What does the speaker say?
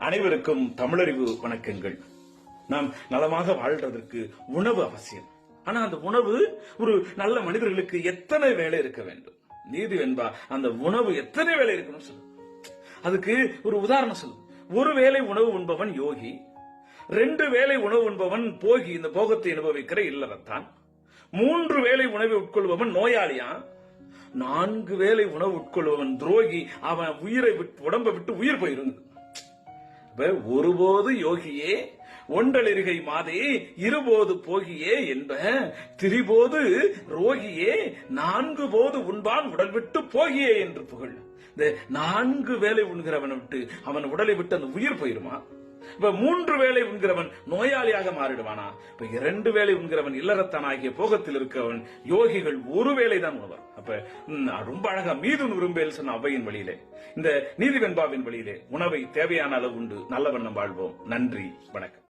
அனைவருக்கும் தமிழறிவு வணக்கங்கள். நாம் நலமாக வாழ்றதற்கு உணவு அவசியம். ஆனா அந்த உணவு ஒரு நல்ல மனிதர்களுக்கு எத்தனை வேலை இருக்க வேண்டும்? நீதி வெண்பா அந்த உணவு எத்தனை வேலை இருக்கணும் சொல்லு. அதுக்கு ஒரு உதாரணம் சொல்லு. ஒரு வேளை உணவு உண்பவன் யோகி, 2 வேளை உணவு உண்பவன் போகி, இந்த போகத்தை அனுபவிக்கிற இல்லறத்தான். 3 வேளை உணவை உட்கொள்பவன் நோயாளியா, 4 வேளை உணவு உட்கொள்பவன் துரோகி. அவன் உயிரை விட்டு உடம்பை விட்டு உயிர் போயிருந்தது. ஒருபோது யோகியே ஒன்றலிருகை மாதே இருபோது போகியே என்ப திரிபோது ரோகியே 4 போது உண்பான் உடல் விட்டு போகியே என்று புகழ். இந்த 4 வேளை உண்கிறவனை விட்டு அவன் உடலை விட்டு அந்த உயிர் போயிருமா? இப்ப 3 வேளை உண்கிறவன் நோயாளியாக மாறிடுவானா? இப்ப 2 வேளை உண்கிறவன் இல்லறத்தான் ஆகிய போகத்தில் இருக்கிறவன் யோகிகள் 1 வேளை தான் உணவர். அப்ப ரொம்ப அழகா மீதுன் விரும்பேல் சொன்ன அவையின் வழியிலே, இந்த நீதி வெண்பாவின் வழியிலே உணவை தேவையான அளவு உண்டு நல்ல வண்ணம் வாழ்வோம். நன்றி, வணக்கம்.